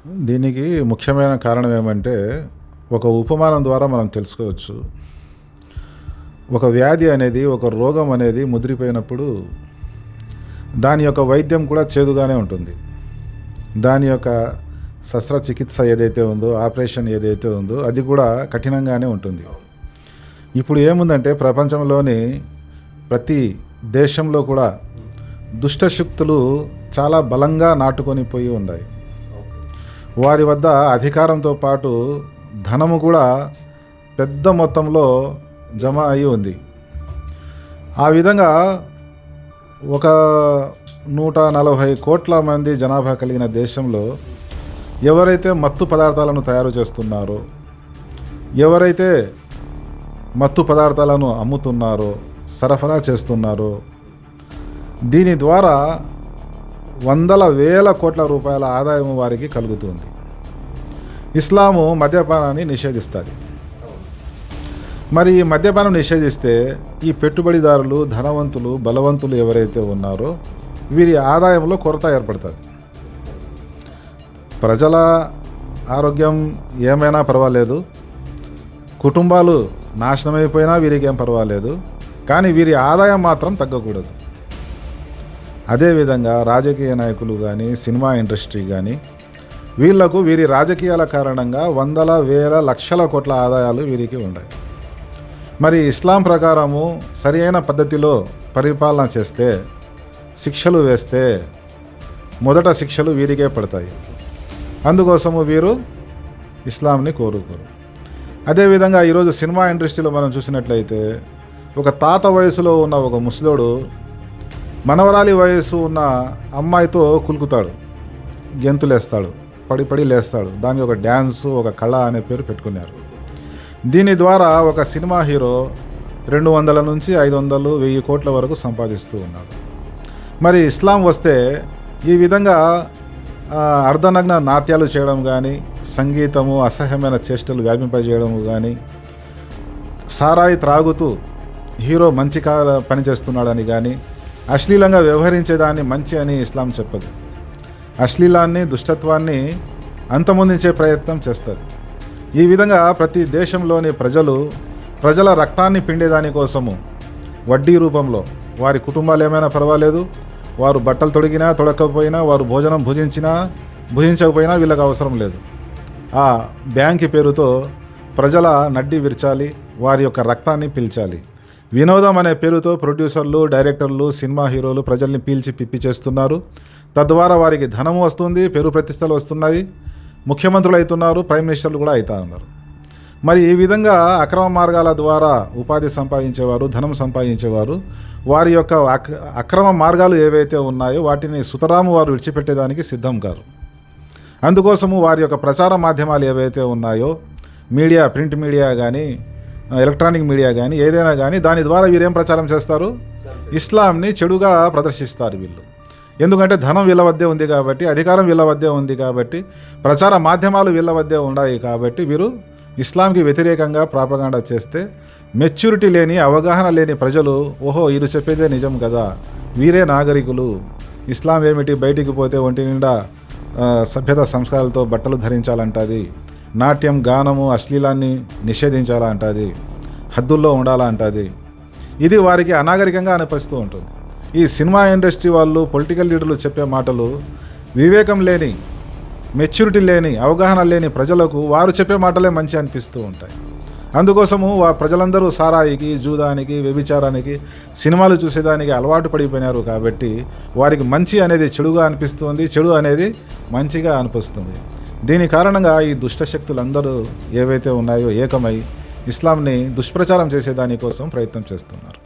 దీనికి ముఖ్యమైన కారణం ఏమంటే, ఒక ఉపమానం ద్వారా మనం తెలుసుకోవచ్చు. ఒక వ్యాధి అనేది, ఒక రోగం అనేది ముదిరిపోయినప్పుడు దాని యొక్క వైద్యం కూడా చేదుగానే ఉంటుంది. దాని యొక్క శస్త్రచికిత్స ఏదైతే ఉందో, ఆపరేషన్ ఏదైతే ఉందో అది కూడా కఠినంగానే ఉంటుంది. ఇప్పుడు ఏముందంటే, ప్రపంచంలోని ప్రతి దేశంలో కూడా దుష్టశక్తులు చాలా బలంగా నాటుకొని పోయి ఉన్నాయి. వారి వద్ద అధికారంతో పాటు ధనము కూడా పెద్ద మొత్తంలో జమ అయి ఉంది. ఆ విధంగా ఒక 140 కోట్ల మంది జనాభా కలిగిన దేశంలో ఎవరైతే మత్తు పదార్థాలను తయారు చేస్తున్నారో, ఎవరైతే మత్తు పదార్థాలను అమ్ముతున్నారో, సరఫరా చేస్తున్నారో, దీని ద్వారా వందల వేల కోట్ల రూపాయల ఆదాయం వారికి కలుగుతుంది. ఇస్లాము మద్యపానాన్ని నిషేధిస్తుంది. మరి ఈ మద్యపానం నిషేధిస్తే ఈ పెట్టుబడిదారులు, ధనవంతులు, బలవంతులు ఎవరైతే ఉన్నారో వీరి ఆదాయంలో కొరత ఏర్పడుతుంది. ప్రజల ఆరోగ్యం ఏమైనా పర్వాలేదు, కుటుంబాలు నాశనమైపోయినా వీరికి ఏం పర్వాలేదు, కానీ వీరి ఆదాయం మాత్రం తగ్గకూడదు. అదేవిధంగా రాజకీయ నాయకులు కానీ, సినిమా ఇండస్ట్రీ కానీ, వీళ్లకు వీరి రాజకీయాల కారణంగా వందల వేల లక్షల కోట్ల ఆదాయాలు వీరికి ఉన్నాయి. మరి ఇస్లాం ప్రకారము సరి అయిన పద్ధతిలో పరిపాలన చేస్తే, శిక్షలు వేస్తే మొదట శిక్షలు వీరికే పడతాయి. అందుకోసము వీరు ఇస్లాంని కోరుకోరు. అదేవిధంగా ఈరోజు సినిమా ఇండస్ట్రీలో మనం చూసినట్లయితే, ఒక తాత వయసులో ఉన్న ఒక ముసలోడు మనవరాలి వయసు ఉన్న అమ్మాయితో కులుకుతాడు, గెంతులేస్తాడు, పడి లేస్తాడు. దానికి ఒక డ్యాన్సు, ఒక కళ అనే పేరు పెట్టుకున్నారు. దీని ద్వారా ఒక సినిమా హీరో 200 నుంచి 500, 1000 కోట్ల వరకు సంపాదిస్తూ ఉన్నాడు. మరి ఇస్లాం వస్తే ఈ విధంగా అర్ధనగ్న నాట్యాలు చేయడం కానీ, సంగీతము, అసహ్యమైన చేష్టలు వ్యాపింపజేయడము కానీ, సారాయి త్రాగుతూ హీరో మంచి పని చేస్తున్నాడని కానీ, అశ్లీలంగా వ్యవహరించేదాన్ని మంచి అని ఇస్లాం చెప్పదు. అశ్లీలాన్ని, దుష్టత్వాన్ని అంతమొందించే ప్రయత్నం చేస్తుంది. ఈ విధంగా ప్రతి దేశంలోని ప్రజల రక్తాన్ని పిండేదానికోసము వడ్డీ రూపంలో, వారి కుటుంబాలు ఏమైనా పర్వాలేదు, వారు బట్టలు తొడిగినా తొడకపోయినా, వారు భోజనం భుజించకపోయినా వీళ్ళకి అవసరం లేదు, ఆ బ్యాంక్ పేరుతో ప్రజల నడ్డి విరచాలి, వారి యొక్క రక్తాన్ని పీల్చాలి. వినోదం అనే పేరుతో ప్రొడ్యూసర్లు, డైరెక్టర్లు, సినిమా హీరోలు ప్రజల్ని పీల్చి పిప్పి చేస్తున్నారు. తద్వారా వారికి ధనము వస్తుంది, పేరు ప్రతిష్టలు వస్తున్నాయి, ముఖ్యమంత్రులు అవుతున్నారు, ప్రైమ్ మినిస్టర్లు కూడా అవుతా ఉన్నారు. మరి ఈ విధంగా అక్రమ మార్గాల ద్వారా ఉపాధి సంపాదించేవారు, ధనం సంపాదించేవారు, వారి యొక్క అక్రమ మార్గాలు ఏవైతే ఉన్నాయో వాటిని సుతరాము వారు విడిచిపెట్టేదానికి సిద్ధం కారు. అందుకోసము వారి యొక్క ప్రచార మాధ్యమాలు ఏవైతే ఉన్నాయో, మీడియా, ప్రింట్ మీడియా కానీ, ఎలక్ట్రానిక్ మీడియా కానీ, ఏదైనా కానీ, దాని ద్వారా వీరేం ప్రచారం చేస్తారు? ఇస్లాంని చెడుగా ప్రదర్శిస్తారు వీళ్ళు. ఎందుకంటే ధనం వీళ్ళ వద్దే ఉంది కాబట్టి, అధికారం వీళ్ళ వద్దే ఉంది కాబట్టి, ప్రచార మాధ్యమాలు వీళ్ళ వద్దే ఉన్నాయి కాబట్టి, వీరు ఇస్లాంకి వ్యతిరేకంగా ప్రాపగాండా చేస్తే మెచ్యూరిటీ లేని, అవగాహన లేని ప్రజలు, ఓహో వీరు చెప్పేదే నిజం కదా, వీరే నాగరికులు, ఇస్లాం ఏమిటి, బయటికి పోతే ఒంటి నిండా సభ్యత సంస్కారాలతో బట్టలు ధరించాలంటుంది, నాట్యం, గానము, అశ్లీలాన్ని నిషేధించాలంటుంది, హద్దుల్లో ఉండాలంటుంది. ఇది వారికి అనాగరికంగా అనిపిస్తూ ఉంటుంది. ఈ సినిమా ఇండస్ట్రీ వాళ్ళు, పొలిటికల్ లీడర్లు చెప్పే మాటలు వివేకం లేని, మెచ్యూరిటీ లేని, అవగాహన లేని ప్రజలకు వారు చెప్పే మాటలే మంచి అనిపిస్తూ ఉంటాయి. అందుకోసము ప్రజలందరూ సారాయికి, జూదానికి, వ్యభిచారానికి, సినిమాలు చూసేదానికి అలవాటు పడిపోయినారు కాబట్టి వారికి మంచి అనేది చెడుగా అనిపిస్తుంది, చెడు అనేది మంచిగా అనిపిస్తుంది. దీని కారణంగా ఈ దుష్టశక్తులందరూ ఏవైతే ఉన్నాయో ఏకమై ఇస్లాంని దుష్ప్రచారం చేసేదానికోసం ప్రయత్నం చేస్తున్నారు.